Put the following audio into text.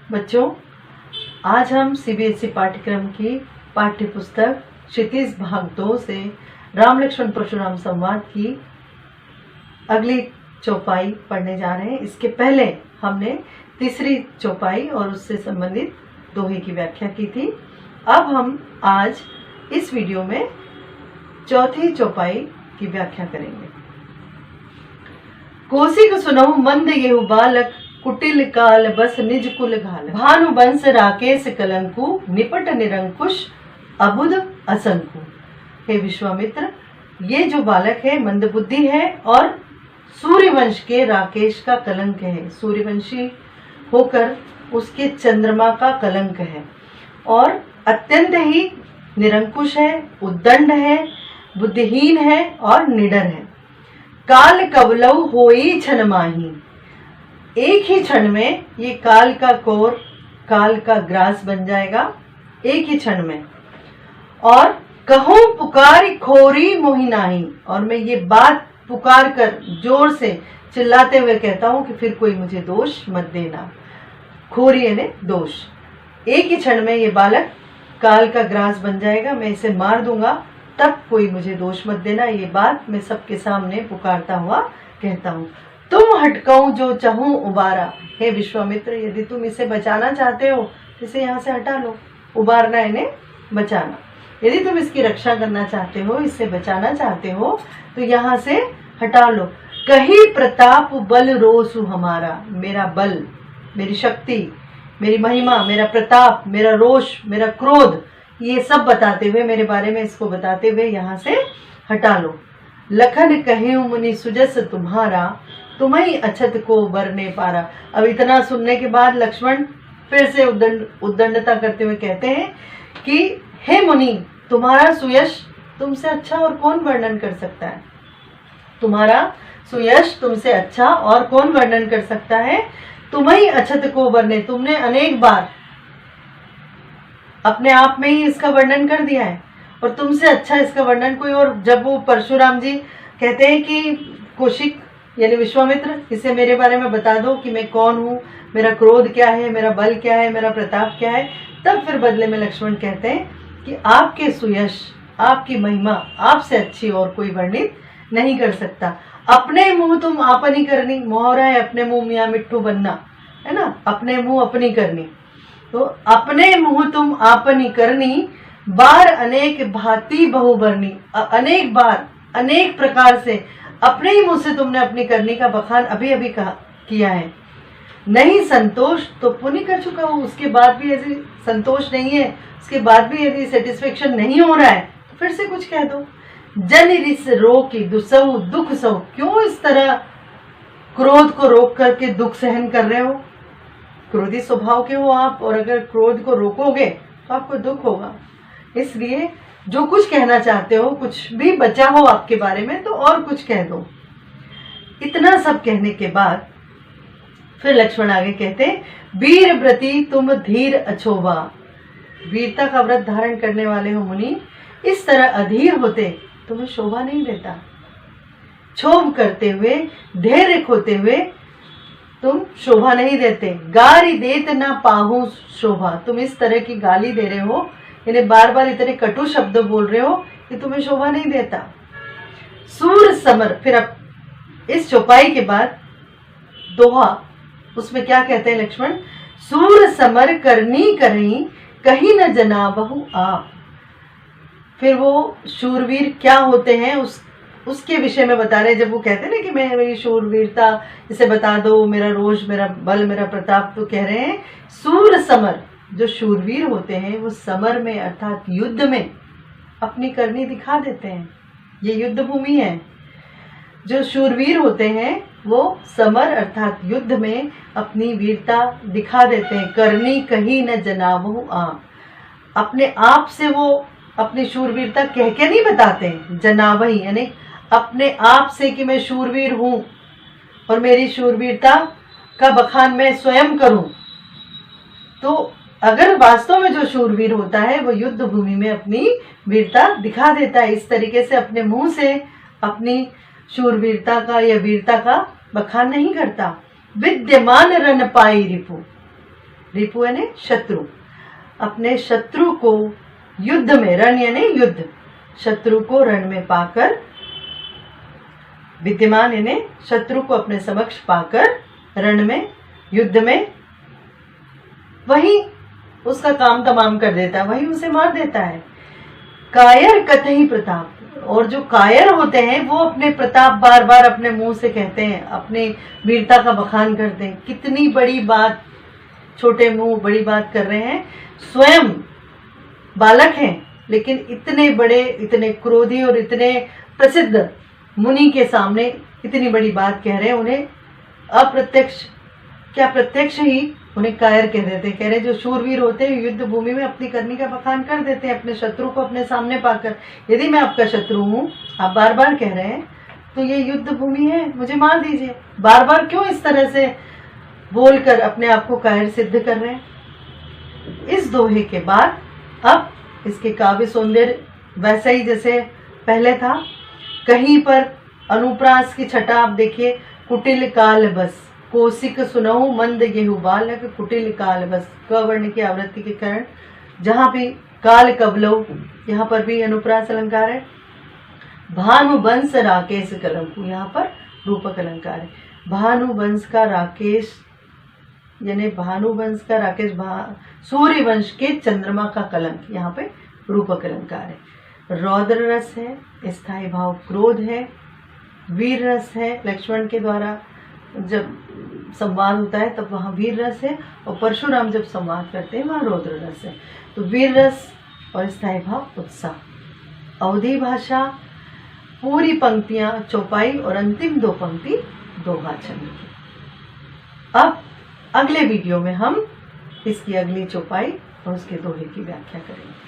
बच्चों, आज हम सीबीएसई पाठ्यक्रम की पाठ्य पुस्तक क्षितिज भाग 2 से राम लक्ष्मण परशुराम संवाद की अगली चौपाई पढ़ने जा रहे हैं। इसके पहले हमने तीसरी चौपाई और उससे संबंधित दोहे की व्याख्या की थी। अब हम आज इस वीडियो में चौथी चौपाई की व्याख्या करेंगे। कोशिक सुनहु मंद गेहु बालक, कुटिल काल बस निज कुल घाल। भानु बंस राकेश कलंकु, निपट निरंकुश अबुध असंकु। हे विश्वामित्र, ये जो बालक है मंदबुद्धि है और सूर्यवंश के राकेश का कलंक है। सूर्यवंशी होकर उसके चंद्रमा का कलंक है और अत्यंत ही निरंकुश है, उद्दंड है, बुद्धिहीन है और निडर है। काल कवलव होई छन माही, एक ही क्षण में ये काल का कोर, काल का ग्रास बन जाएगा एक ही क्षण में। और कहूं पुकारी खोरी मोहि नाही, और मैं ये बात पुकार कर जोर से चिल्लाते हुए कहता हूं कि फिर कोई मुझे दोष मत देना। खोरी यानी दोष। एक ही क्षण में ये बालक काल का ग्रास बन जाएगा, मैं इसे मार दूंगा, तब कोई मुझे दोष मत देना। ये बात मैं सबके सामने पुकारता हुआ कहता हूँ। तुम हटकाऊं जो चाहूं उबारा। हे विश्वामित्र, यदि तुम इसे बचाना चाहते हो इसे यहाँ से हटा लो। उबारना यानी बचाना। यदि तुम इसकी रक्षा करना चाहते हो, इससे बचाना चाहते हो, तो यहाँ से हटा लो। कही प्रताप बल रोसु हमारा, मेरा बल, मेरी शक्ति, मेरी महिमा, मेरा प्रताप, मेरा रोष, मेरा क्रोध, ये सब बताते हुए, मेरे बारे में इसको बताते हुए यहाँ से हटा लो। लखन कहे मुनि सुजस तुम्हारा, तुम्हें अछत को बरने पारा। अब इतना सुनने के बाद लक्ष्मण फिर से उद्दंडता करते हुए कहते हैं कि हे मुनि, तुम्हारा सुयश तुमसे अच्छा और कौन वर्णन कर सकता है। तुम्हारा सुयश तुमसे अच्छा और कौन वर्णन कर सकता है। तुम्हें अछत को बरने, तुमने अनेक बार अपने आप में ही इसका वर्णन कर दिया है और तुमसे अच्छा इसका वर्णन कोई और। जब वो परशुराम जी कहते हैं कि कौशिक यानी विश्वामित्र, इसे मेरे बारे में बता दो कि मैं कौन हूँ, मेरा क्रोध क्या है, मेरा बल क्या है, मेरा प्रताप क्या है, तब फिर बदले में लक्ष्मण कहते हैं कि आपके सुयश, आपकी महिमा आपसे अच्छी और कोई वर्णित नहीं कर सकता। अपने मुंह तुम आपनी करनी, मुहावरा है अपने मुंह मियाँ मिट्ठू बनना, है ना। अपने मुंह अपनी करनी, तो अपने मुंह तुम आपनी करनी, बार अनेक भांति बहुबरनी। अनेक बार अनेक प्रकार से अपने ही मुंह से तुमने अपनी करनी का बखान अभी अभी किया है। नहीं संतोष तो पुण्य कर चुका हूं, उसके बाद भी यदि संतोष नहीं है, उसके बाद भी यदि सेटिस्फेक्शन नहीं हो रहा है, तो फिर से कुछ कह दो। जन रिस रोकी दुसहु दुख सहु, क्यों इस तरह क्रोध को रोक करके दुख सहन कर रहे हो। क्रोधी स्वभाव के हो आप, और अगर क्रोध को रोकोगे तो आपको दुख होगा। इसलिए जो कुछ कहना चाहते हो, कुछ भी बचा हो आपके बारे में, तो और कुछ कह दो। इतना सब कहने के बाद फिर लक्ष्मण आगे कहते, वीर व्रती तुम धीर अछोभा। वीरता का व्रत धारण करने वाले हो मुनि, इस तरह अधीर होते तुम्हें शोभा नहीं देता। क्षोभ करते हुए, धैर्य खोते हुए तुम शोभा नहीं देते। गारी देत ना पाहू शोभा, तुम इस तरह की गाली दे रहे हो, यानी बार बार इतने कटु शब्द बोल रहे हो कि तुम्हें शोभा नहीं देता। सूर समर, फिर अब इस चौपाई के बाद दोहा, उसमें क्या कहते हैं लक्ष्मण, सूर समर करनी करही, कहीं न जनाबहु आप। फिर वो शूरवीर क्या होते हैं उसके विषय में बता रहे हैं। जब वो कहते हैं ना कि मैं मेरी शूरवीरता इसे बता दो, मेरा रोष, मेरा बल, मेरा प्रताप, तो कह रहे हैं सूर समर, जो शूरवीर होते हैं वो समर में अर्थात युद्ध में अपनी करनी दिखा देते हैं। ये युद्ध भूमि है। जो शूरवीर होते हैं वो समर अर्थात युद्ध में अपनी वीरता दिखा देते हैं। करनी कहीं न जनाबहु आप, अपने आप से वो अपनी शूरवीरता कह के नहीं बताते। जनाबही यानी अपने आप से कि मैं शूरवीर हूं और मेरी शूरवीरता का बखान मैं स्वयं करूं। तो अगर वास्तव में जो शूरवीर होता है वो युद्ध भूमि में अपनी वीरता दिखा देता है। इस तरीके से अपने मुंह से अपनी शूरवीरता का या वीरता का बखान नहीं करता। विद्यमान रन पाई रिपु, रिपु यानी शत्रु, अपने शत्रु को युद्ध में, रण यानी युद्ध, शत्रु को रण में पाकर, विद्यमान यानी शत्रु को अपने समक्ष पाकर रण में, युद्ध में, वही उसका काम तमाम कर देता है, वही उसे मार देता है। कायर कतई प्रताप, और जो कायर होते हैं वो अपने प्रताप बार बार अपने मुंह से कहते हैं, अपने वीरता का बखान करते हैं। कितनी बड़ी बात, छोटे मुंह बड़ी बात कर रहे हैं, स्वयं बालक हैं लेकिन इतने बड़े, इतने क्रोधी और इतने प्रसिद्ध मुनि के सामने इतनी बड़ी बात कह रहे हैं। उन्हें अप्रत्यक्ष, क्या प्रत्यक्ष ही उन्हें कायर कह देते हैं। कह रहे जो शूरवीर होते हैं युद्ध भूमि में अपनी करनी का बखान कर देते हैं अपने शत्रु को अपने सामने पाकर। यदि मैं आपका शत्रु हूं, आप बार बार कह रहे हैं, तो ये युद्ध भूमि है, मुझे मार दीजिए। बार बार क्यों इस तरह से बोलकर अपने आप को कायर सिद्ध कर रहे हैं। इस दोहे के बाद अब इसके काव्य सौंदर्य वैसा ही जैसे पहले था। कहीं पर अनुप्रास की छटा आप देखिए, कुटिल काल बस, कोशिक सुनहु मंद गेहु बालक, कुटिल काल बस, क वर्ण की आवृत्ति के कारण जहां भी काल कबलव, यहाँ पर भी अनुप्रास अलंकार है। भानुवंश राकेश कलंकु, यहाँ पर रूपक अलंकार है। भानुवंश का राकेश यानी भानुवंश का राकेश, सूर्य वंश के चंद्रमा का कलंक, यहाँ पे रूपक अलंकार है। रौद्र रस है, स्थायी भाव क्रोध है। वीर रस है, लक्ष्मण के द्वारा जब संवाद होता है तब वहाँ वीर रस है, और परशुराम जब संवाद करते हैं वहाँ रौद्र रस है। तो वीर रस और स्थायी भाव उत्साह। अवधी भाषा, पूरी पंक्तियां चौपाई और अंतिम दो पंक्ति दोहा छंद की। अब अगले वीडियो में हम इसकी अगली चौपाई और उसके दोहे की व्याख्या करेंगे।